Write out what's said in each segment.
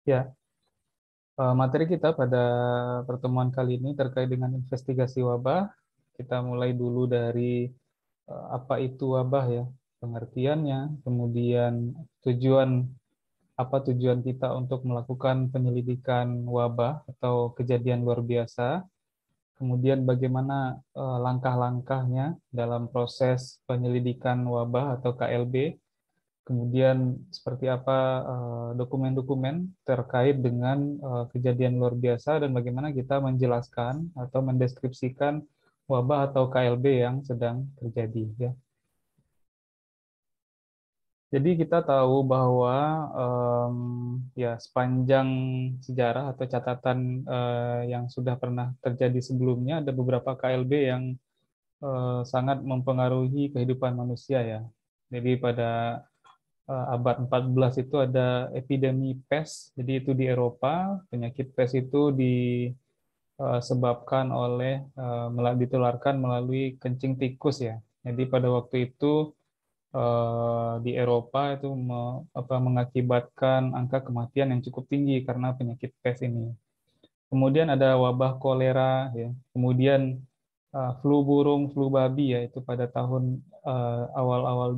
Ya, materi kita pada pertemuan kali ini terkait dengan investigasi wabah. Kita mulai dulu dari apa itu wabah ya, pengertiannya, kemudian tujuan apa tujuan kita untuk melakukan penyelidikan wabah atau kejadian luar biasa, kemudian bagaimana langkah-langkahnya dalam proses penyelidikan wabah atau KLB. Kemudian seperti apa dokumen-dokumen terkait dengan kejadian luar biasa dan bagaimana kita menjelaskan atau mendeskripsikan wabah atau KLB yang sedang terjadi ya. Jadi kita tahu bahwa ya sepanjang sejarah atau catatan yang sudah pernah terjadi sebelumnya ada beberapa KLB yang sangat mempengaruhi kehidupan manusia ya. Jadi pada abad 14 itu ada epidemi pes. Jadi itu di Eropa, penyakit pes itu disebabkan oleh ditularkan melalui kencing tikus ya. Jadi pada waktu itu di Eropa itu mengakibatkan angka kematian yang cukup tinggi karena penyakit pes ini. Kemudian ada wabah kolera ya. Kemudian flu burung, flu babi ya itu pada tahun awal-awal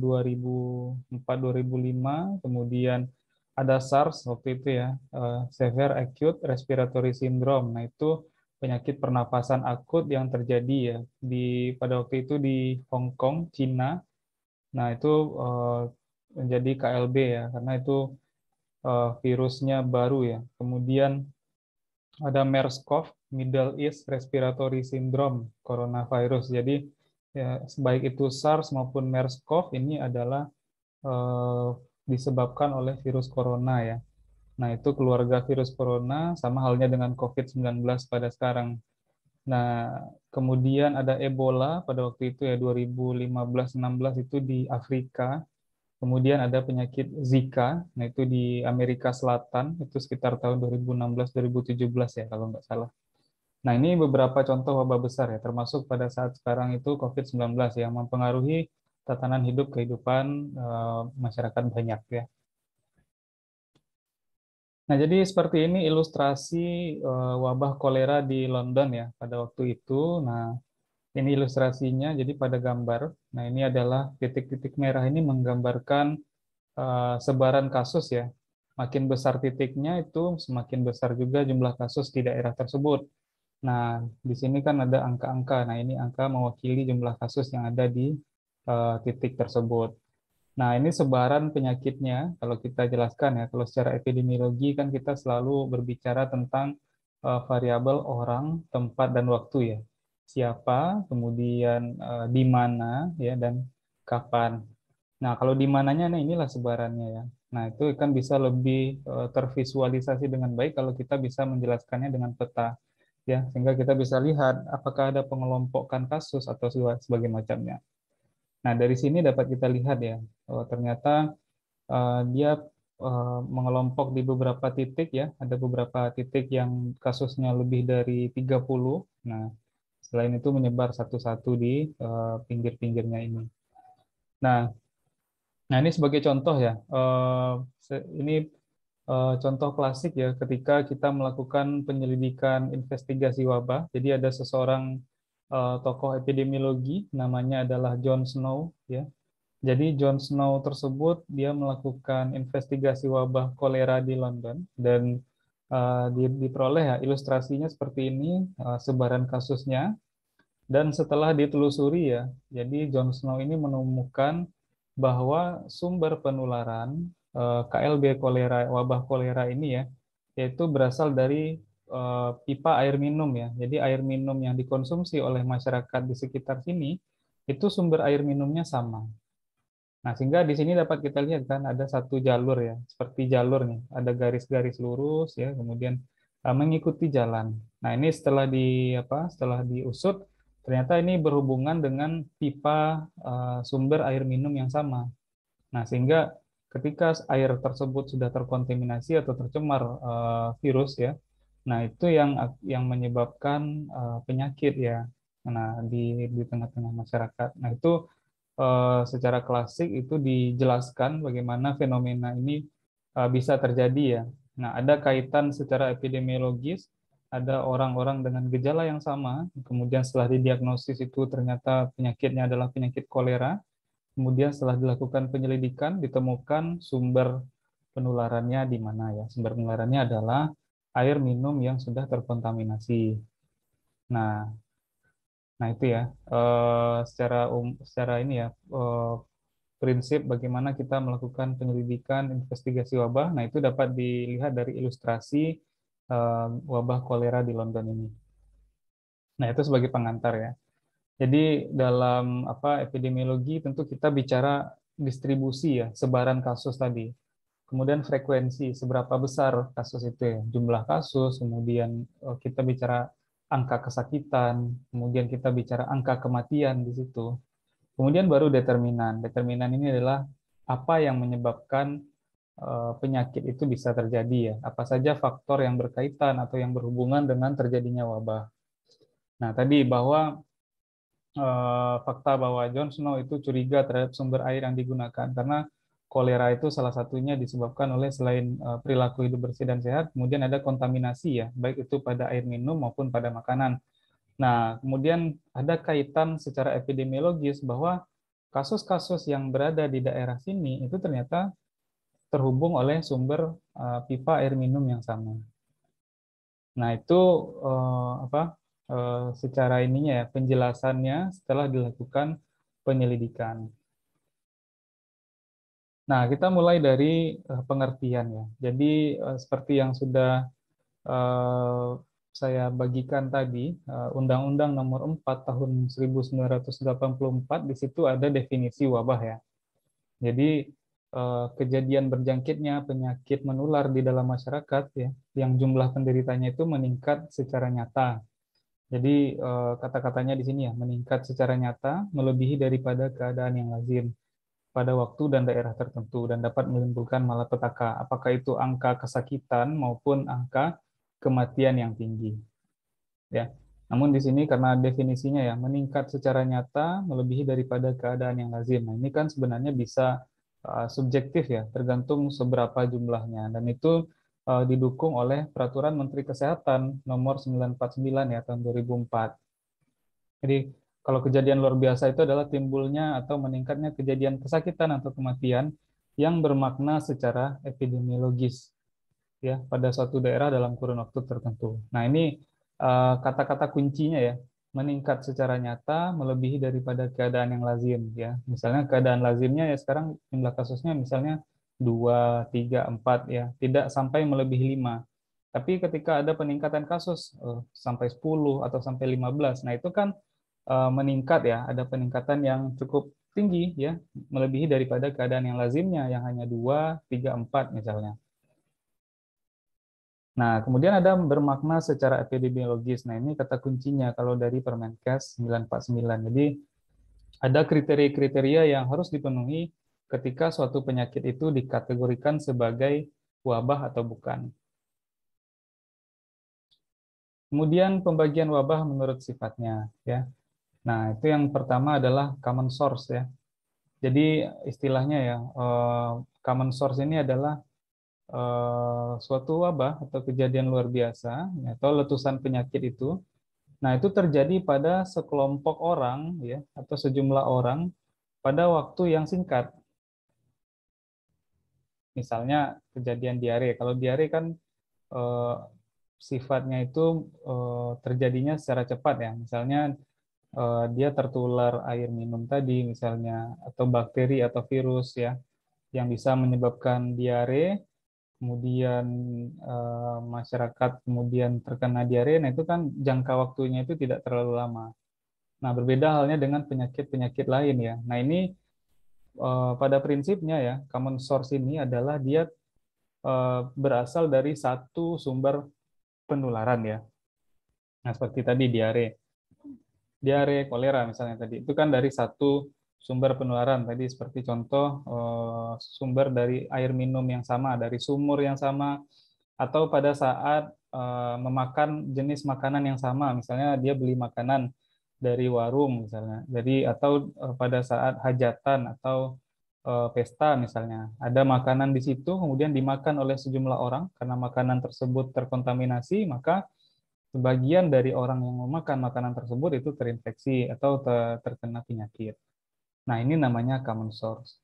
2004-2005. Kemudian ada SARS waktu itu ya, Severe Acute Respiratory Syndrome. Nah, itu penyakit pernapasan akut yang terjadi ya pada waktu itu di Hong Kong, Cina. Nah, itu eh, menjadi KLB ya karena itu virusnya baru ya. Kemudian ada MERS-CoV, Middle East Respiratory Syndrome, coronavirus. Jadi ya, baik itu SARS maupun MERS-CoV ini adalah eh, disebabkan oleh virus corona ya. Nah, itu keluarga virus corona sama halnya dengan COVID-19 pada sekarang. Nah, kemudian ada Ebola pada waktu itu ya 2015-16 itu di Afrika. Kemudian ada penyakit Zika, nah itu di Amerika Selatan, itu sekitar tahun 2016-2017 ya kalau nggak salah. Nah, ini beberapa contoh wabah besar ya, termasuk pada saat sekarang itu COVID-19 yang mempengaruhi tatanan hidup kehidupan masyarakat banyak ya. Nah, jadi seperti ini ilustrasi wabah kolera di London ya pada waktu itu. Nah, ini ilustrasinya jadi pada gambar. Nah, ini adalah titik-titik merah ini menggambarkan sebaran kasus ya. Makin besar titiknya itu semakin besar juga jumlah kasus di daerah tersebut. Nah, di sini kan ada angka-angka. Nah, ini angka mewakili jumlah kasus yang ada di titik tersebut. Nah, ini sebaran penyakitnya. Kalau kita jelaskan ya, kalau secara epidemiologi kan kita selalu berbicara tentang variabel orang, tempat, dan waktu ya. Siapa, kemudian di mana, ya, dan kapan. Nah, kalau di mananya, nah inilah sebarannya ya. Nah, itu kan bisa lebih tervisualisasi dengan baik kalau kita bisa menjelaskannya dengan peta ya, sehingga kita bisa lihat apakah ada pengelompokan kasus atau sebagainya macamnya. Nah, dari sini dapat kita lihat ya, ternyata dia mengelompok di beberapa titik ya, ada beberapa titik yang kasusnya lebih dari 30. Nah, selain itu menyebar satu-satu di pinggir-pinggirnya ini. Nah, nah ini sebagai contoh ya, ini contoh klasik ya ketika kita melakukan penyelidikan investigasi wabah. Jadi ada seseorang tokoh epidemiologi namanya adalah John Snow ya. Jadi John Snow tersebut dia melakukan investigasi wabah kolera di London dan diperoleh ya ilustrasinya seperti ini sebaran kasusnya dan setelah ditelusuri ya. Jadi John Snow ini menemukan bahwa sumber penularan KLB kolera wabah kolera ini ya yaitu berasal dari pipa air minum ya. Jadi air minum yang dikonsumsi oleh masyarakat di sekitar sini itu sumber air minumnya sama. Nah, sehingga di sini dapat kita lihat kan ada satu jalur ya, seperti jalur nih, ada garis-garis lurus ya, kemudian mengikuti jalan. Nah, ini setelah diusut, ternyata ini berhubungan dengan pipa sumber air minum yang sama. Nah, sehingga ketika air tersebut sudah terkontaminasi atau tercemar virus ya, nah itu yang menyebabkan penyakit ya. Nah, di tengah-tengah masyarakat. Nah, itu secara klasik itu dijelaskan bagaimana fenomena ini bisa terjadi ya. Nah, ada kaitan secara epidemiologis, ada orang-orang dengan gejala yang sama, kemudian setelah didiagnosis itu ternyata penyakitnya adalah penyakit kolera, kemudian setelah dilakukan penyelidikan ditemukan sumber penularannya di mana ya. Sumber penularannya adalah air minum yang sudah terkontaminasi. Nah, nah itu ya secara ini ya prinsip bagaimana kita melakukan penyelidikan investigasi wabah. Nah, itu dapat dilihat dari ilustrasi wabah kolera di London ini. Nah, itu sebagai pengantar ya. Jadi dalam epidemiologi tentu kita bicara distribusi ya, sebaran kasus tadi. Kemudian frekuensi, seberapa besar kasus itu ya, jumlah kasus, kemudian kita bicara angka kesakitan, kemudian kita bicara angka kematian di situ. Kemudian baru determinan. Determinan ini adalah apa yang menyebabkan penyakit itu bisa terjadi ya. Apa saja faktor yang berkaitan atau yang berhubungan dengan terjadinya wabah. Nah, tadi bahwa fakta bahwa Jon Snow itu curiga terhadap sumber air yang digunakan karena kolera itu salah satunya disebabkan oleh selain perilaku hidup bersih dan sehat, kemudian ada kontaminasi ya, baik itu pada air minum maupun pada makanan. Nah, kemudian ada kaitan secara epidemiologis bahwa kasus-kasus yang berada di daerah sini itu ternyata terhubung oleh sumber pipa air minum yang sama. Nah, itu secara ininya ya penjelasannya setelah dilakukan penyelidikan. Nah, kita mulai dari pengertian ya. Jadi seperti yang sudah eh, saya bagikan tadi, Undang-Undang Nomor 4 Tahun 1984 di situ ada definisi wabah ya. Jadi kejadian berjangkitnya penyakit menular di dalam masyarakat ya, yang jumlah penderitanya itu meningkat secara nyata. Jadi kata-katanya di sini ya, meningkat secara nyata melebihi daripada keadaan yang lazim pada waktu dan daerah tertentu dan dapat menimbulkan malapetaka, apakah itu angka kesakitan maupun angka kematian yang tinggi. Ya. Namun di sini karena definisinya ya meningkat secara nyata melebihi daripada keadaan yang lazim. Nah, ini kan sebenarnya bisa subjektif ya, tergantung seberapa jumlahnya dan itu didukung oleh Peraturan Menteri Kesehatan Nomor 949 ya tahun 2004. Jadi kalau kejadian luar biasa itu adalah timbulnya atau meningkatnya kejadian kesakitan atau kematian yang bermakna secara epidemiologis ya pada suatu daerah dalam kurun waktu tertentu. Nah, ini kata-kata kuncinya ya, meningkat secara nyata melebihi daripada keadaan yang lazim ya. Misalnya keadaan lazimnya ya sekarang jumlah kasusnya misalnya 2, 3, 4 ya, tidak sampai melebihi 5. Tapi ketika ada peningkatan kasus sampai 10 atau sampai 15, nah itu kan meningkat ya, ada peningkatan yang cukup tinggi ya, melebihi daripada keadaan yang lazimnya yang hanya 2, 3, 4 misalnya. Nah, kemudian ada bermakna secara epidemiologis. Nah, ini kata kuncinya kalau dari Permenkes 949. Jadi, ada kriteria-kriteria yang harus dipenuhi ketika suatu penyakit itu dikategorikan sebagai wabah atau bukan. Kemudian pembagian wabah menurut sifatnya ya. Nah, itu yang pertama adalah common source ya. Jadi istilahnya ya, common source ini adalah suatu wabah atau kejadian luar biasa atau letusan penyakit itu. Nah, itu terjadi pada sekelompok orang ya atau sejumlah orang pada waktu yang singkat. Misalnya kejadian diare. Kalau diare kan eh, sifatnya itu terjadinya secara cepat ya. Misalnya dia tertular air minum tadi misalnya atau bakteri atau virus ya yang bisa menyebabkan diare, kemudian masyarakat kemudian terkena diare, nah itu kan jangka waktunya itu tidak terlalu lama. Nah, berbeda halnya dengan penyakit-penyakit lain ya. Nah, ini pada prinsipnya ya, common source ini adalah dia berasal dari satu sumber penularan ya. Nah, seperti tadi diare, kolera misalnya tadi, itu kan dari satu sumber penularan tadi seperti contoh sumber dari air minum yang sama, dari sumur yang sama, atau pada saat memakan jenis makanan yang sama, misalnya dia beli makanan dari warung misalnya, jadi atau pada saat hajatan atau pesta misalnya, ada makanan di situ, kemudian dimakan oleh sejumlah orang, karena makanan tersebut terkontaminasi, maka sebagian dari orang yang memakan makanan tersebut itu terinfeksi atau terkena penyakit. Nah, ini namanya common source.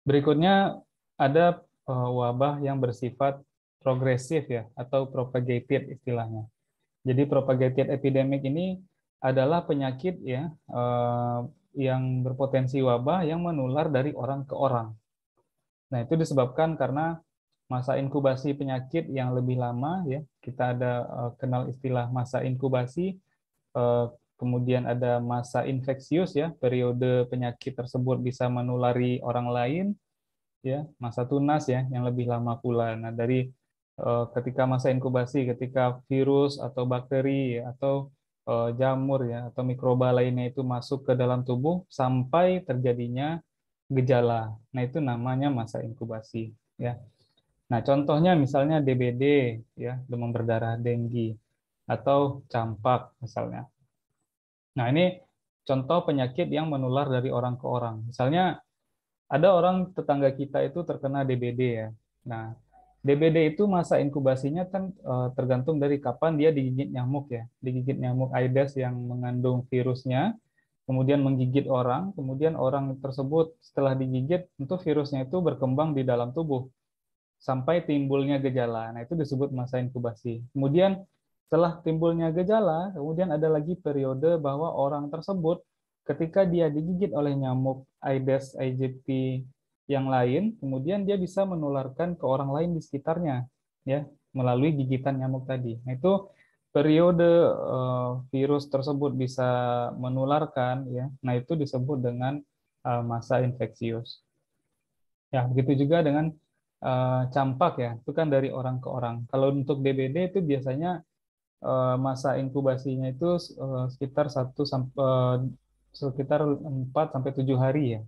Berikutnya ada wabah yang bersifat progresif ya, atau propagated istilahnya. Jadi propagated epidemic ini adalah penyakit ya yang berpotensi wabah yang menular dari orang ke orang. Nah, itu disebabkan karena masa inkubasi penyakit yang lebih lama ya. Kita ada kenal istilah masa inkubasi, kemudian ada masa infeksius ya, periode penyakit tersebut bisa menulari orang lain ya, masa tunas ya yang lebih lama pula. Nah, dari ketika masa inkubasi, ketika virus atau bakteri atau jamur ya atau mikroba lainnya itu masuk ke dalam tubuh sampai terjadinya gejala. Nah, itu namanya masa inkubasi ya. Nah, contohnya misalnya DBD ya, demam berdarah denggi atau campak misalnya. Nah, ini contoh penyakit yang menular dari orang ke orang. Misalnya ada orang tetangga kita itu terkena DBD ya. Nah, DBD itu masa inkubasinya kan tergantung dari kapan dia digigit nyamuk ya. Digigit nyamuk Aedes yang mengandung virusnya, kemudian menggigit orang, kemudian orang tersebut setelah digigit, tentu virusnya itu berkembang di dalam tubuh sampai timbulnya gejala. Nah, itu disebut masa inkubasi. Kemudian setelah timbulnya gejala, kemudian ada lagi periode bahwa orang tersebut ketika dia digigit oleh nyamuk Aedes aegypti yang lain, kemudian dia bisa menularkan ke orang lain di sekitarnya, ya, melalui gigitan nyamuk tadi. Nah, itu periode virus tersebut bisa menularkan, ya. Nah, itu disebut dengan masa infeksius. Ya, begitu juga dengan campak ya, itu kan dari orang ke orang. Kalau untuk DBD itu biasanya masa inkubasinya itu sekitar 4 sampai 7 hari ya.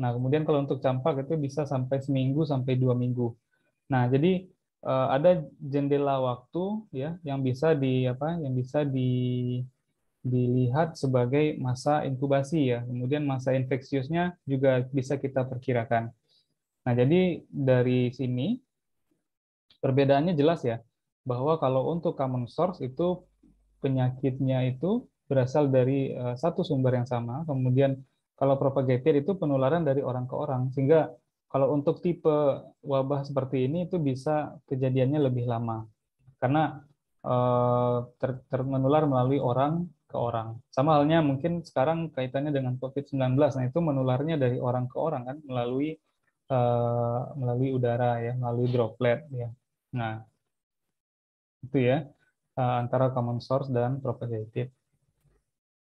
Nah, kemudian kalau untuk campak itu bisa sampai seminggu sampai 2 minggu. Nah, jadi ada jendela waktu ya yang bisa dilihat sebagai masa inkubasi ya. Kemudian masa infeksiusnya juga bisa kita perkirakan. Nah, jadi dari sini perbedaannya jelas ya, bahwa kalau untuk common source itu penyakitnya itu berasal dari satu sumber yang sama, kemudian kalau propagated itu penularan dari orang ke orang, sehingga kalau untuk tipe wabah seperti ini itu bisa kejadiannya lebih lama, karena menular melalui orang ke orang. Sama halnya mungkin sekarang kaitannya dengan COVID-19, nah itu menularnya dari orang ke orang kan, melalui udara ya, melalui droplet ya. Nah, itu ya antara common source dan propagated.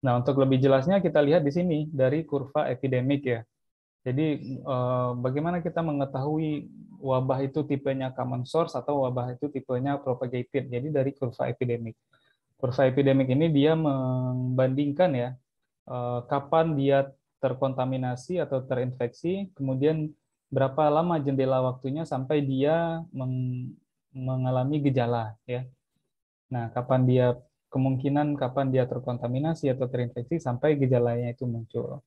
Nah, untuk lebih jelasnya kita lihat di sini dari kurva epidemik ya. Jadi bagaimana kita mengetahui wabah itu tipenya common source atau wabah itu tipenya propagated. Jadi dari kurva epidemik. Kurva epidemik ini dia membandingkan ya kapan dia terkontaminasi atau terinfeksi, kemudian berapa lama jendela waktunya sampai dia mengalami gejala ya. Nah, kapan dia terkontaminasi atau terinfeksi sampai gejalanya itu muncul.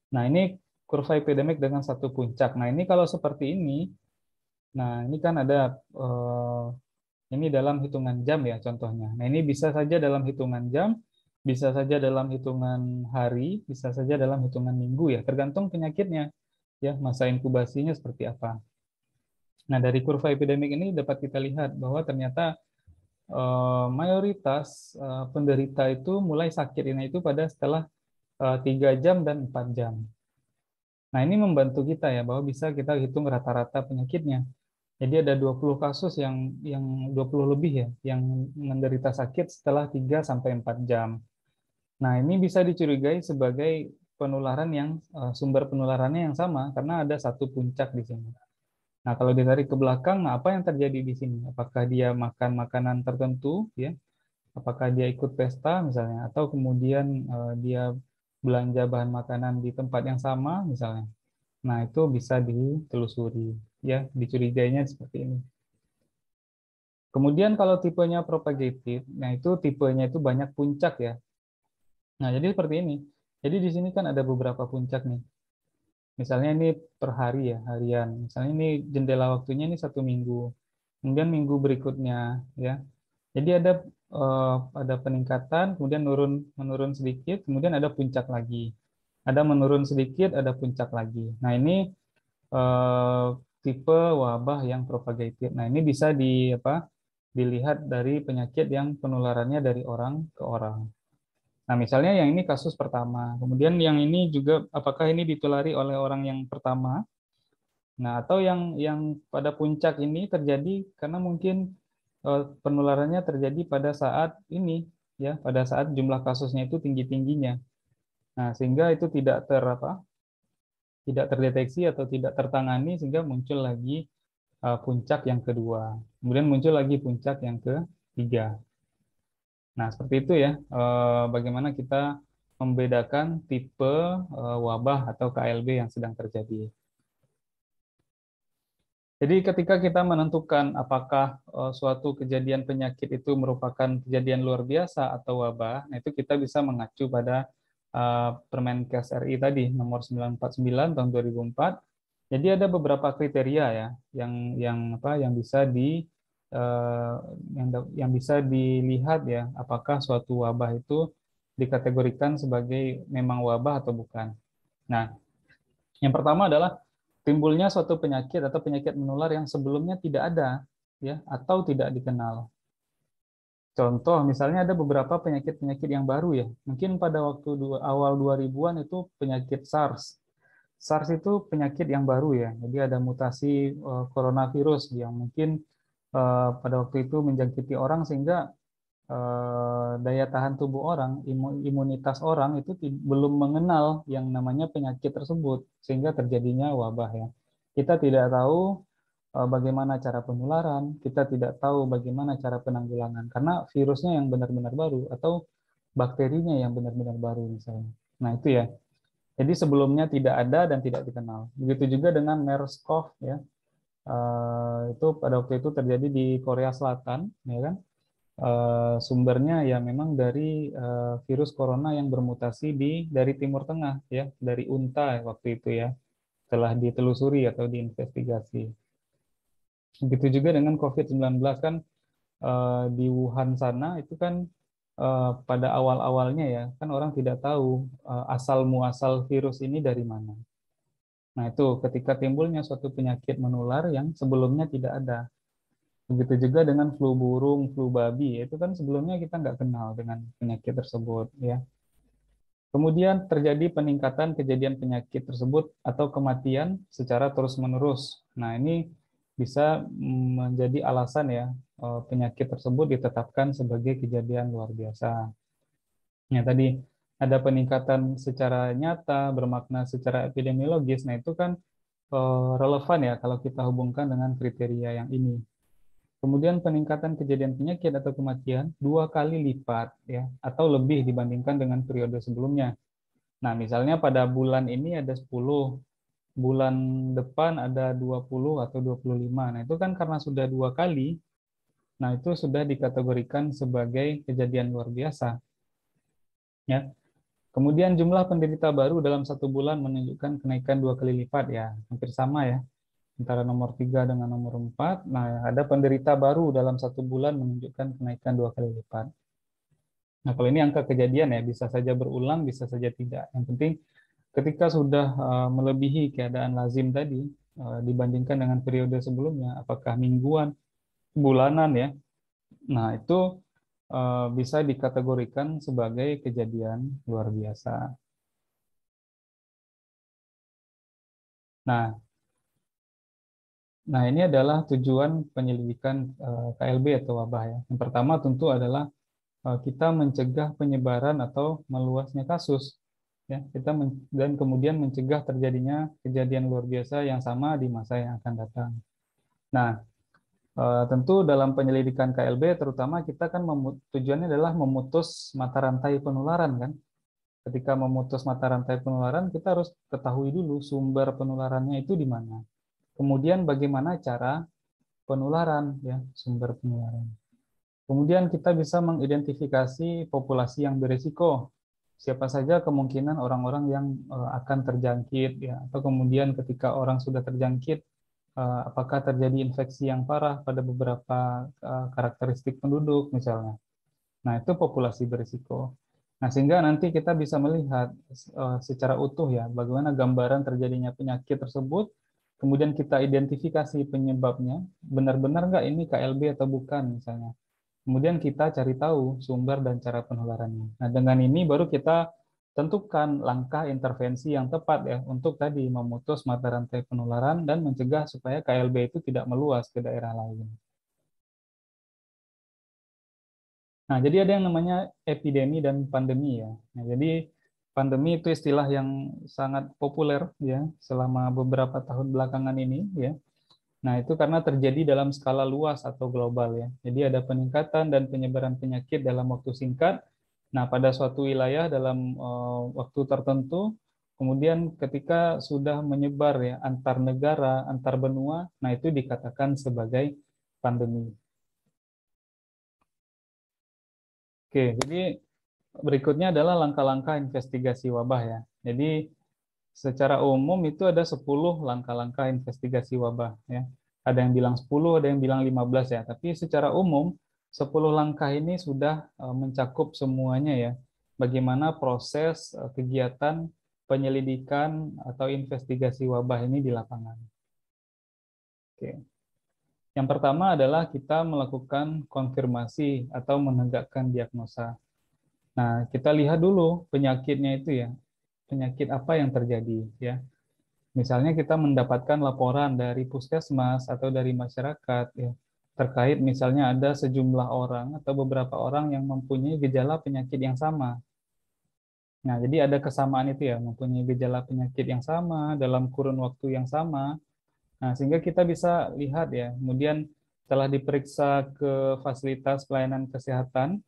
Nah, ini kurva epidemik dengan satu puncak. Nah, ini kalau seperti ini, nah ini kan ada ini dalam hitungan jam ya contohnya. Nah, ini bisa saja dalam hitungan jam, bisa saja dalam hitungan hari, bisa saja dalam hitungan minggu ya, tergantung penyakitnya ya, masa inkubasinya seperti apa. Nah, dari kurva epidemik ini dapat kita lihat bahwa ternyata mayoritas penderita itu mulai sakit ini itu pada setelah 3 jam dan 4 jam. Nah, ini membantu kita ya bahwa bisa kita hitung rata-rata penyakitnya. Jadi ada 20 kasus yang 20 lebih ya yang menderita sakit setelah 3 sampai 4 jam. Nah, ini bisa dicurigai sebagai penularan yang sumber penularannya yang sama karena ada satu puncak di sini. Nah, kalau ditarik ke belakang, nah apa yang terjadi di sini? Apakah dia makan makanan tertentu ya? Apakah dia ikut pesta misalnya atau kemudian dia belanja bahan makanan di tempat yang sama misalnya. Nah, itu bisa ditelusuri ya, dicurigainya seperti ini. Kemudian kalau tipenya propagated, nah itu tipenya itu banyak puncak ya. Nah, jadi seperti ini. Jadi di sini kan ada beberapa puncak nih. Misalnya ini per hari ya, harian. Misalnya ini jendela waktunya ini 1 minggu. Kemudian minggu berikutnya ya. Jadi ada peningkatan, kemudian menurun sedikit, kemudian ada puncak lagi. Ada menurun sedikit, ada puncak lagi. Nah, ini eh, tipe wabah yang propagated. Nah, ini bisa dilihat dari penyakit yang penularannya dari orang ke orang. Nah, misalnya yang ini kasus pertama. Kemudian yang ini juga apakah ini ditulari oleh orang yang pertama? Nah, atau yang pada puncak ini terjadi karena mungkin penularannya terjadi pada saat ini ya, pada saat jumlah kasusnya itu tinggi-tingginya. Nah, sehingga itu tidak terdeteksi atau tidak tertangani sehingga muncul lagi puncak yang kedua. Kemudian muncul lagi puncak yang ketiga. Nah, seperti itu ya, bagaimana kita membedakan tipe wabah atau KLB yang sedang terjadi. Jadi ketika kita menentukan apakah suatu kejadian penyakit itu merupakan kejadian luar biasa atau wabah, nah itu kita bisa mengacu pada Permenkes RI tadi nomor 949 tahun 2004. Jadi ada beberapa kriteria ya yang bisa eh, yang bisa dilihat ya apakah suatu wabah itu dikategorikan sebagai memang wabah atau bukan. Nah, yang pertama adalah timbulnya suatu penyakit atau penyakit menular yang sebelumnya tidak ada ya atau tidak dikenal. Contoh misalnya ada beberapa penyakit-penyakit yang baru ya. Mungkin pada waktu awal 2000-an itu penyakit SARS. SARS itu penyakit yang baru ya. Jadi ada mutasi coronavirus yang mungkin pada waktu itu menjangkiti orang sehingga daya tahan tubuh orang, imunitas orang itu belum mengenal yang namanya penyakit tersebut, sehingga terjadinya wabah ya. Kita tidak tahu bagaimana cara penularan, kita tidak tahu bagaimana cara penanggulangan, karena virusnya yang benar-benar baru atau bakterinya yang benar-benar baru misalnya. Nah itu ya. Jadi sebelumnya tidak ada dan tidak dikenal. Begitu juga dengan MERS-CoV ya. Itu pada waktu itu terjadi di Korea Selatan, ya kan? Sumbernya ya memang dari virus corona yang bermutasi dari Timur Tengah ya, dari UNTA waktu itu ya, telah ditelusuri atau diinvestigasi. Begitu juga dengan COVID-19 kan di Wuhan sana itu kan pada awal-awalnya ya, kan orang tidak tahu asal muasal virus ini dari mana. Nah, itu ketika timbulnya suatu penyakit menular yang sebelumnya tidak ada. Begitu juga dengan flu burung, flu babi, itu kan sebelumnya kita nggak kenal dengan penyakit tersebut, ya. Kemudian terjadi peningkatan kejadian penyakit tersebut atau kematian secara terus-menerus. Nah, ini bisa menjadi alasan ya penyakit tersebut ditetapkan sebagai kejadian luar biasa. Ya, tadi ada peningkatan secara nyata, bermakna secara epidemiologis. Nah, itu kan relevan ya kalau kita hubungkan dengan kriteria yang ini. Kemudian peningkatan kejadian penyakit atau kematian 2 kali lipat ya atau lebih dibandingkan dengan periode sebelumnya. Nah, misalnya pada bulan ini ada 10, bulan depan ada 20 atau 25. Nah, itu kan karena sudah 2 kali, nah itu sudah dikategorikan sebagai kejadian luar biasa ya. Kemudian jumlah penderita baru dalam 1 bulan menunjukkan kenaikan 2 kali lipat ya, hampir sama ya antara nomor 3 dengan nomor 4. Nah, ada penderita baru dalam 1 bulan menunjukkan kenaikan 2 kali lipat. Nah, kalau ini angka kejadian ya, bisa saja berulang, bisa saja tidak. Yang penting ketika sudah melebihi keadaan lazim tadi, dibandingkan dengan periode sebelumnya, apakah mingguan, bulanan ya, nah itu bisa dikategorikan sebagai kejadian luar biasa. Nah, Nah, ini adalah tujuan penyelidikan KLB atau wabah ya. Yang pertama tentu adalah kita mencegah penyebaran atau meluasnya kasus ya. Dan kemudian mencegah terjadinya kejadian luar biasa yang sama di masa yang akan datang. Nah, tentu dalam penyelidikan KLB terutama kita kan tujuannya adalah memutus mata rantai penularan kan. Ketika memutus mata rantai penularan, kita harus ketahui dulu sumber penularannya itu di mana. Kemudian bagaimana cara penularan ya, sumber penularan. Kemudian kita bisa mengidentifikasi populasi yang berisiko. siapa saja kemungkinan orang-orang yang akan terjangkit ya, atau kemudian ketika orang sudah terjangkit apakah terjadi infeksi yang parah pada beberapa karakteristik penduduk misalnya. Nah, itu populasi berisiko. Nah, sehingga nanti kita bisa melihat secara utuh ya bagaimana gambaran terjadinya penyakit tersebut, kemudian kita identifikasi penyebabnya, benar-benar nggak ini KLB atau bukan misalnya. Kemudian kita cari tahu sumber dan cara penularannya. Nah, dengan ini baru kita tentukan langkah intervensi yang tepat ya untuk tadi memutus mata rantai penularan dan mencegah supaya KLB itu tidak meluas ke daerah lain. Nah, jadi ada yang namanya epidemi dan pandemi ya. Nah, jadi pandemi itu istilah yang sangat populer ya selama beberapa tahun belakangan ini ya. Nah, itu karena terjadi dalam skala luas atau global ya. Jadi ada peningkatan dan penyebaran penyakit dalam waktu singkat. Nah, pada suatu wilayah dalam waktu tertentu, kemudian ketika sudah menyebar ya antar negara, antar benua, nah itu dikatakan sebagai pandemi. Oke, jadi berikutnya adalah langkah-langkah investigasi wabah ya. Jadi secara umum itu ada 10 langkah-langkah investigasi wabah ya. Ada yang bilang 10, ada yang bilang 15 ya. Tapi secara umum 10 langkah ini sudah mencakup semuanya ya. Bagaimana proses kegiatan penyelidikan atau investigasi wabah ini di lapangan. Oke. Yang pertama adalah kita melakukan konfirmasi atau menegakkan diagnosa. Nah, kita lihat dulu penyakitnya itu ya. Penyakit apa yang terjadi ya. Misalnya kita mendapatkan laporan dari puskesmas atau dari masyarakat ya, terkait misalnya ada sejumlah orang atau beberapa orang yang mempunyai gejala penyakit yang sama. Nah, jadi ada kesamaan itu ya, mempunyai gejala penyakit yang sama dalam kurun waktu yang sama. Nah, sehingga kita bisa lihat ya, kemudian setelah diperiksa ke fasilitas pelayanan kesehatan,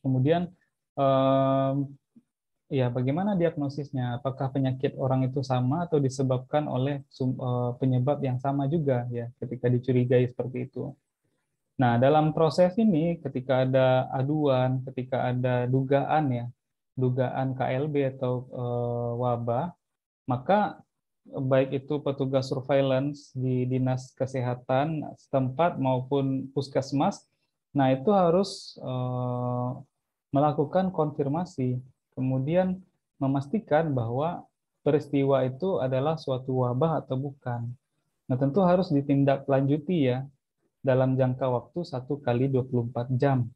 kemudian eh, ya, bagaimana diagnosisnya? Apakah penyakit orang itu sama atau disebabkan oleh penyebab yang sama juga ya ketika dicurigai seperti itu. Nah, dalam proses ini ketika ada aduan, ketika ada dugaan ya, dugaan KLB atau wabah, maka baik itu petugas surveillance di dinas kesehatan setempat maupun puskesmas, nah itu harus melakukan konfirmasi, kemudian memastikan bahwa peristiwa itu adalah suatu wabah atau bukan. Nah, tentu harus ditindaklanjuti ya dalam jangka waktu 1 kali 24 jam.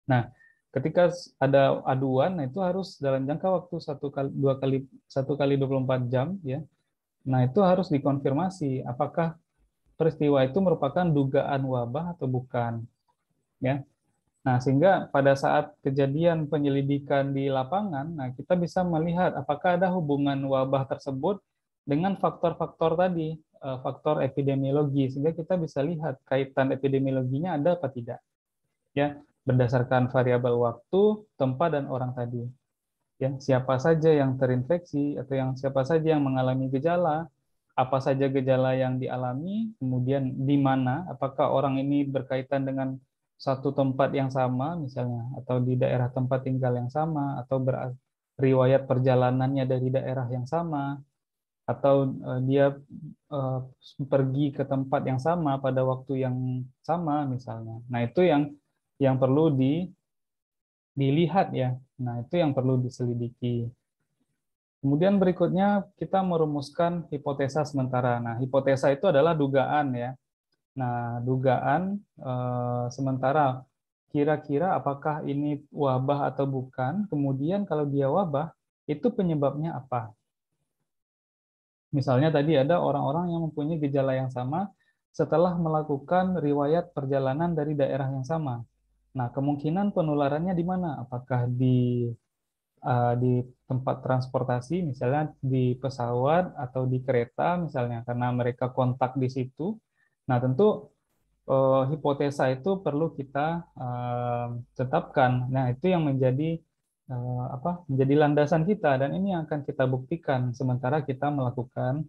Nah, ketika ada aduan, nah itu harus dalam jangka waktu 1 kali 24 jam ya. Nah, itu harus dikonfirmasi apakah peristiwa itu merupakan dugaan wabah atau bukan ya. Nah, sehingga pada saat kejadian penyelidikan di lapangan, nah kita bisa melihat apakah ada hubungan wabah tersebut dengan faktor-faktor tadi, faktor epidemiologi, sehingga kita bisa lihat kaitan epidemiologinya ada apa tidak, ya, berdasarkan variabel waktu, tempat, dan orang tadi. Ya, siapa saja yang terinfeksi atau yang siapa saja yang mengalami gejala, apa saja gejala yang dialami, kemudian di mana, apakah orang ini berkaitan dengan satu tempat yang sama misalnya, atau di daerah tempat tinggal yang sama, atau riwayat perjalanannya dari daerah yang sama, atau dia eh, pergi ke tempat yang sama pada waktu yang sama misalnya. Nah, itu yang perlu dilihat ya. Nah, itu yang perlu diselidiki. Kemudian berikutnya kita merumuskan hipotesa sementara. Nah, hipotesa itu adalah dugaan ya. Nah, dugaan sementara kira-kira apakah ini wabah atau bukan. Kemudian kalau dia wabah, itu penyebabnya apa? Misalnya tadi ada orang-orang yang mempunyai gejala yang sama setelah melakukan riwayat perjalanan dari daerah yang sama. Nah, kemungkinan penularannya di mana? Apakah di tempat transportasi, misalnya di pesawat atau di kereta, misalnya karena mereka kontak di situ. Nah, tentu hipotesa itu perlu kita tetapkan. Nah, itu yang menjadi menjadi landasan kita dan ini yang akan kita buktikan sementara kita melakukan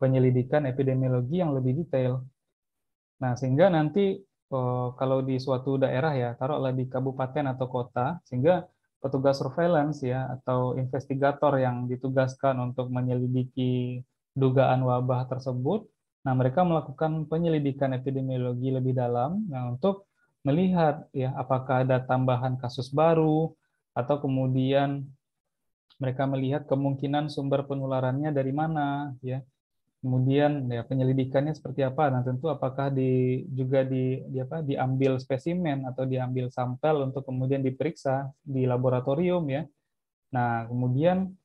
penyelidikan epidemiologi yang lebih detail. Nah, sehingga nanti kalau di suatu daerah ya, taruhlah di kabupaten atau kota, sehingga petugas surveillance ya atau investigator yang ditugaskan untuk menyelidiki dugaan wabah tersebut. Nah, mereka melakukan penyelidikan epidemiologi lebih dalam untuk melihat ya apakah ada tambahan kasus baru atau kemudian mereka melihat kemungkinan sumber penularannya dari mana ya. Kemudian ya penyelidikannya seperti apa? Nah, tentu apakah juga diambil spesimen atau diambil sampel untuk kemudian diperiksa di laboratorium ya. Nah, kemudian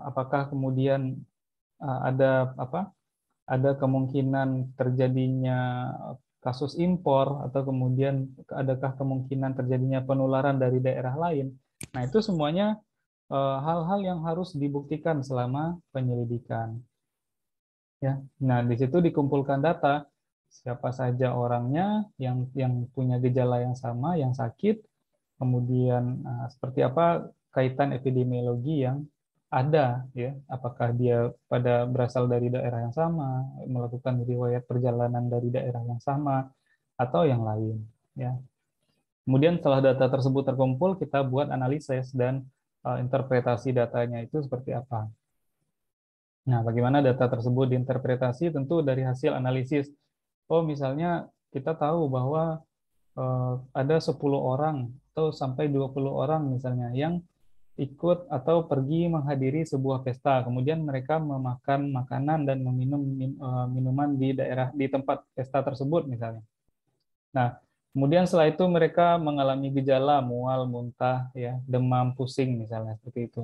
apakah kemudian ada apa? Ada kemungkinan terjadinya kasus impor atau kemudian adakah kemungkinan terjadinya penularan dari daerah lain? Nah, itu semuanya hal-hal yang harus dibuktikan selama penyelidikan. Ya, nah di situ dikumpulkan data siapa saja orangnya yang punya gejala yang sama, yang sakit, kemudian seperti apa kaitan epidemiologi yang ada, ya, apakah dia berasal dari daerah yang sama, melakukan riwayat perjalanan dari daerah yang sama, atau yang lain, ya. Kemudian setelah data tersebut terkumpul, kita buat analisis dan interpretasi datanya itu seperti apa. Nah, bagaimana data tersebut diinterpretasi? Tentu dari hasil analisis. Oh, misalnya kita tahu bahwa ada 10 orang atau sampai 20 orang misalnya yang ikut atau pergi menghadiri sebuah pesta. Kemudian mereka memakan makanan dan meminum minuman di tempat pesta tersebut misalnya. Nah, kemudian setelah itu mereka mengalami gejala mual, muntah, ya, demam, pusing misalnya seperti itu.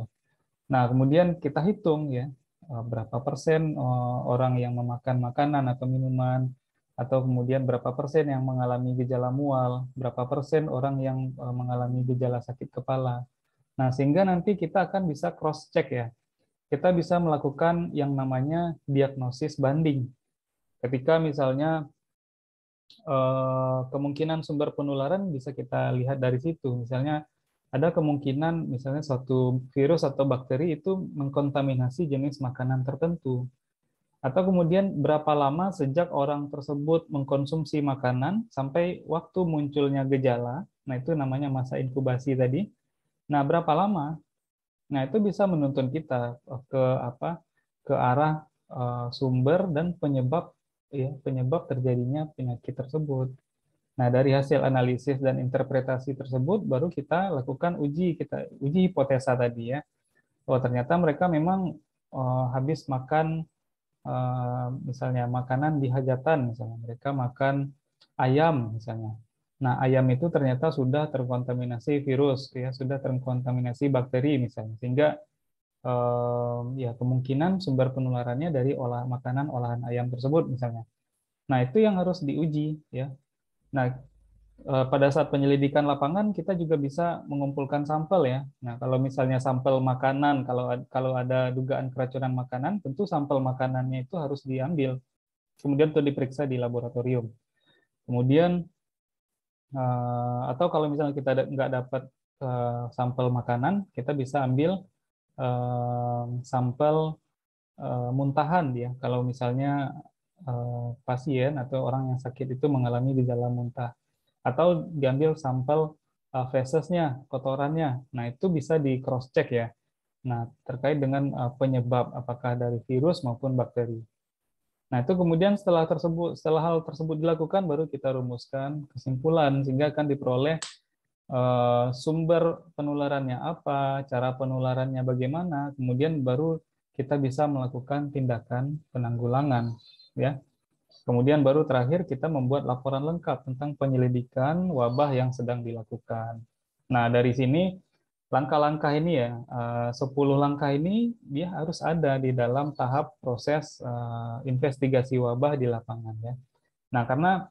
Nah, kemudian kita hitung ya berapa persen orang yang memakan makanan atau minuman, atau kemudian berapa persen yang mengalami gejala mual, berapa persen orang yang mengalami gejala sakit kepala. Nah, sehingga nanti kita akan bisa cross check ya. Kita bisa melakukan yang namanya diagnosis banding. Ketika misalnya kemungkinan sumber penularan bisa kita lihat dari situ. Misalnya ada kemungkinan misalnya suatu virus atau bakteri itu mengkontaminasi jenis makanan tertentu. Atau kemudian berapa lama sejak orang tersebut mengkonsumsi makanan sampai waktu munculnya gejala. Nah, itu namanya masa inkubasi tadi. Nah, berapa lama? Nah, itu bisa menuntun kita ke apa? Ke arah sumber dan penyebab ya, penyebab terjadinya penyakit tersebut. Nah, dari hasil analisis dan interpretasi tersebut baru kita lakukan kita uji hipotesa tadi ya. Oh, ternyata mereka memang habis makan misalnya makanan di hajatan misalnya. Mereka makan ayam misalnya. Nah, ayam itu ternyata sudah terkontaminasi virus ya, sudah terkontaminasi bakteri misalnya. Sehingga ya kemungkinan sumber penularannya dari makanan olahan ayam tersebut misalnya. Nah, itu yang harus diuji ya. Nah, pada saat penyelidikan lapangan kita juga bisa mengumpulkan sampel ya. Nah, kalau misalnya sampel makanan, kalau ada dugaan keracunan makanan, tentu sampel makanannya itu harus diambil, kemudian untuk diperiksa di laboratorium. Kemudian atau kalau misalnya kita nggak dapat sampel makanan, kita bisa ambil sampel muntahan ya. Kalau misalnya pasien atau orang yang sakit itu mengalami gejala muntah, atau diambil sampel fesesnya, kotorannya. Nah, itu bisa di cross check ya. Nah, terkait dengan penyebab apakah dari virus maupun bakteri. Nah, itu kemudian setelah hal tersebut dilakukan baru kita rumuskan kesimpulan sehingga akan diperoleh sumber penularannya apa, cara penularannya bagaimana, kemudian baru kita bisa melakukan tindakan penanggulangan ya. Kemudian baru terakhir kita membuat laporan lengkap tentang penyelidikan wabah yang sedang dilakukan. Nah, dari sini langkah-langkah ini ya, 10 langkah ini dia harus ada di dalam tahap proses investigasi wabah di lapangan ya. Nah, karena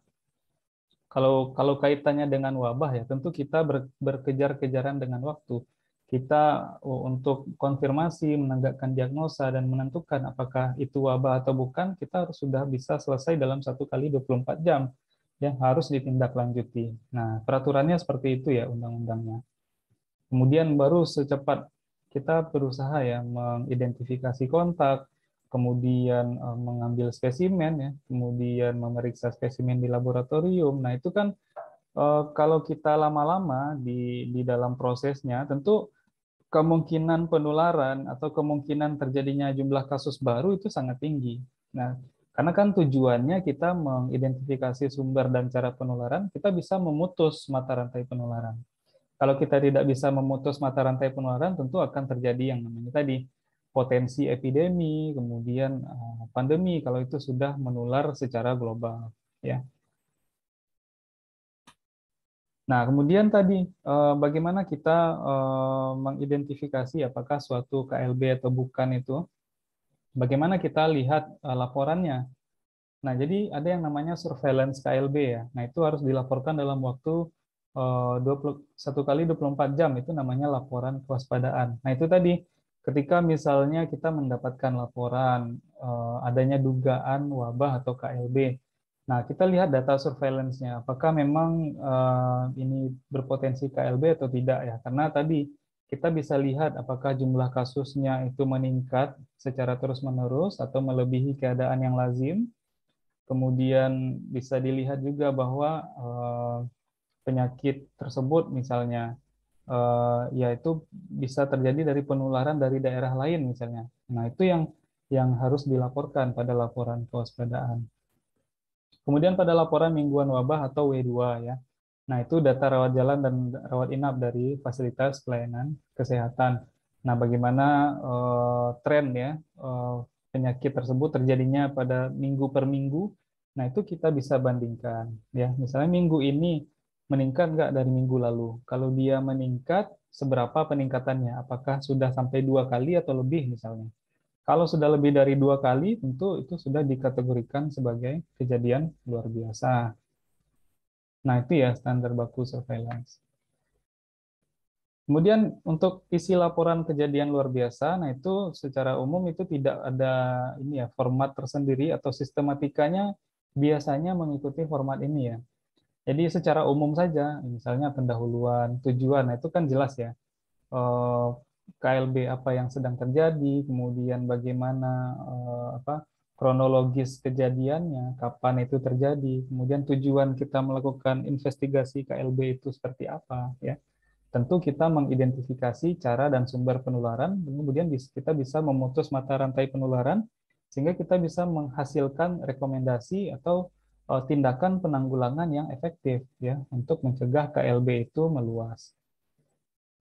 kalau kaitannya dengan wabah ya, tentu kita berkejar-kejaran dengan waktu. Kita untuk konfirmasi, menegakkan diagnosa dan menentukan apakah itu wabah atau bukan, kita harus sudah bisa selesai dalam 1 kali 24 jam. Ya, harus ditindaklanjuti. Nah, peraturannya seperti itu ya undang-undangnya. Kemudian baru secepat kita berusaha ya mengidentifikasi kontak, kemudian mengambil spesimen ya, kemudian memeriksa spesimen di laboratorium. Nah, itu kan Kalau kita lama-lama di dalam prosesnya, tentu kemungkinan penularan atau kemungkinan terjadinya jumlah kasus baru itu sangat tinggi. Nah, karena kan tujuannya kita mengidentifikasi sumber dan cara penularan, kita bisa memutus mata rantai penularan. Kalau kita tidak bisa memutus mata rantai penularan, tentu akan terjadi yang namanya tadi potensi epidemi, kemudian pandemi kalau itu sudah menular secara global, ya. Nah, kemudian tadi bagaimana kita mengidentifikasi apakah suatu KLB atau bukan itu? Bagaimana kita lihat laporannya? Nah, jadi ada yang namanya surveillance KLB ya. Nah, itu harus dilaporkan dalam waktu 21 kali 24 jam, itu namanya laporan kewaspadaan. Nah, itu tadi ketika misalnya kita mendapatkan laporan adanya dugaan wabah atau KLB. Nah, kita lihat data surveillance-nya, apakah memang ini berpotensi KLB atau tidak ya. Karena tadi kita bisa lihat apakah jumlah kasusnya itu meningkat secara terus-menerus atau melebihi keadaan yang lazim. Kemudian bisa dilihat juga bahwa penyakit tersebut misalnya yaitu bisa terjadi dari penularan dari daerah lain misalnya. Nah, itu yang harus dilaporkan pada laporan kewaspadaan. Kemudian pada laporan mingguan wabah atau W2 ya. Nah, itu data rawat jalan dan rawat inap dari fasilitas pelayanan kesehatan. Nah, bagaimana tren ya penyakit tersebut terjadinya pada minggu per minggu. Nah, itu kita bisa bandingkan ya. Misalnya minggu ini meningkat nggak dari minggu lalu? Kalau dia meningkat, seberapa peningkatannya? Apakah sudah sampai 2 kali atau lebih misalnya? Kalau sudah lebih dari 2 kali, tentu itu sudah dikategorikan sebagai kejadian luar biasa. Nah, itu ya standar baku surveillance. Kemudian untuk isi laporan kejadian luar biasa, nah itu secara umum itu tidak ada ini ya format tersendiri atau sistematikanya biasanya mengikuti format ini ya. Jadi secara umum saja, misalnya pendahuluan, tujuan, nah itu kan jelas ya. eh, KLB apa yang sedang terjadi, kemudian bagaimana apa kronologis kejadiannya, kapan itu terjadi, kemudian tujuan kita melakukan investigasi KLB itu seperti apa, ya. Tentu kita mengidentifikasi cara dan sumber penularan, kemudian kita bisa memutus mata rantai penularan, sehingga kita bisa menghasilkan rekomendasi atau tindakan penanggulangan yang efektif ya untuk mencegah KLB itu meluas.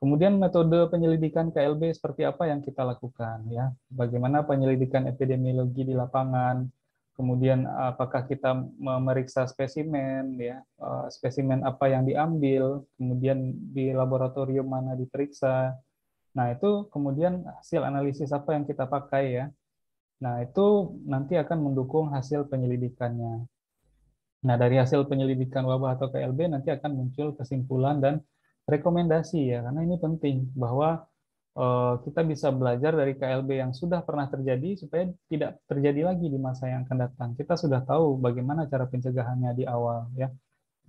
Kemudian metode penyelidikan KLB seperti apa yang kita lakukan ya? Bagaimana penyelidikan epidemiologi di lapangan? Kemudian apakah kita memeriksa spesimen ya? Spesimen apa yang diambil? Kemudian di laboratorium mana diperiksa? Nah, itu kemudian hasil analisis apa yang kita pakai ya? Nah, itu nanti akan mendukung hasil penyelidikannya. Nah, dari hasil penyelidikan wabah atau KLB nanti akan muncul kesimpulan dan rekomendasi ya, karena ini penting bahwa kita bisa belajar dari KLB yang sudah pernah terjadi supaya tidak terjadi lagi di masa yang akan datang. Kita sudah tahu bagaimana cara pencegahannya di awal ya.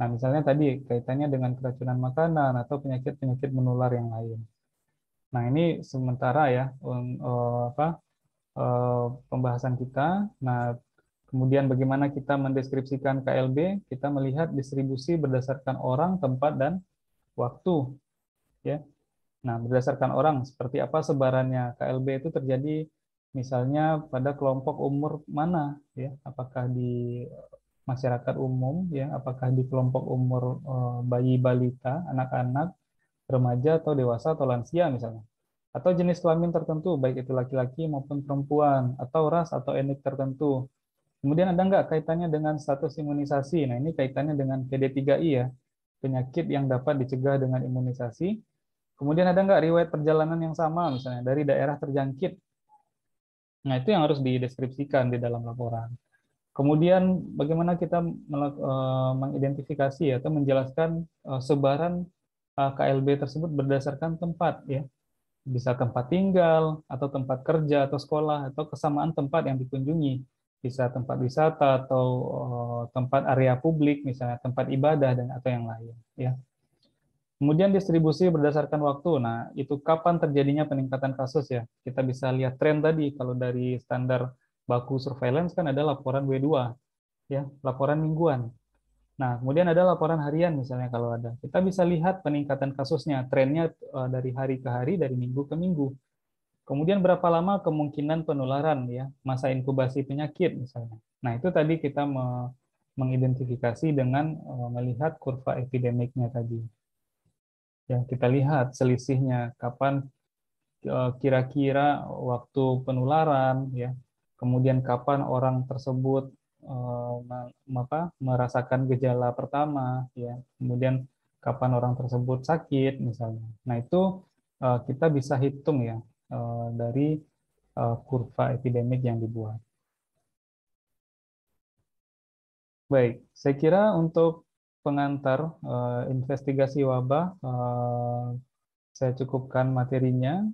Nah, misalnya tadi kaitannya dengan keracunan makanan atau penyakit-penyakit menular yang lain. Nah, ini sementara ya pembahasan kita. Nah, kemudian bagaimana kita mendeskripsikan KLB? Kita melihat distribusi berdasarkan orang, tempat, dan waktu. Ya. Nah, berdasarkan orang, seperti apa sebarannya KLB itu terjadi misalnya pada kelompok umur mana? Ya. Apakah di masyarakat umum? Ya. Apakah di kelompok umur bayi, balita, anak-anak, remaja, atau dewasa, atau lansia misalnya? Atau jenis kelamin tertentu, baik itu laki-laki maupun perempuan, atau ras atau etnik tertentu. Kemudian ada nggak kaitannya dengan status imunisasi? Nah, ini kaitannya dengan PD3I ya, penyakit yang dapat dicegah dengan imunisasi. Kemudian ada nggak riwayat perjalanan yang sama, misalnya dari daerah terjangkit. Nah, itu yang harus dideskripsikan di dalam laporan. Kemudian bagaimana kita mengidentifikasi atau menjelaskan sebaran KLB tersebut berdasarkan tempat ya. Bisa tempat tinggal, atau tempat kerja, atau sekolah, atau kesamaan tempat yang dikunjungi. Bisa tempat wisata, atau tempat area publik, misalnya tempat ibadah, dan atau yang lain. Ya. Kemudian distribusi berdasarkan waktu. Nah, itu kapan terjadinya peningkatan kasus ya? Kita bisa lihat tren tadi, kalau dari standar baku surveillance kan ada laporan W2, ya, laporan mingguan. Nah, kemudian ada laporan harian misalnya kalau ada. Kita bisa lihat peningkatan kasusnya, trennya dari hari ke hari, dari minggu ke minggu. Kemudian berapa lama kemungkinan penularan ya, masa inkubasi penyakit misalnya. Nah, itu tadi kita mengidentifikasi dengan melihat kurva epidemiknya tadi. Ya, kita lihat selisihnya kapan kira-kira waktu penularan ya. Kemudian kapan orang tersebut merasakan gejala pertama ya. Kemudian kapan orang tersebut sakit misalnya. Nah, itu kita bisa hitung ya dari kurva epidemik yang dibuat. Baik, saya kira untuk pengantar investigasi wabah saya cukupkan materinya.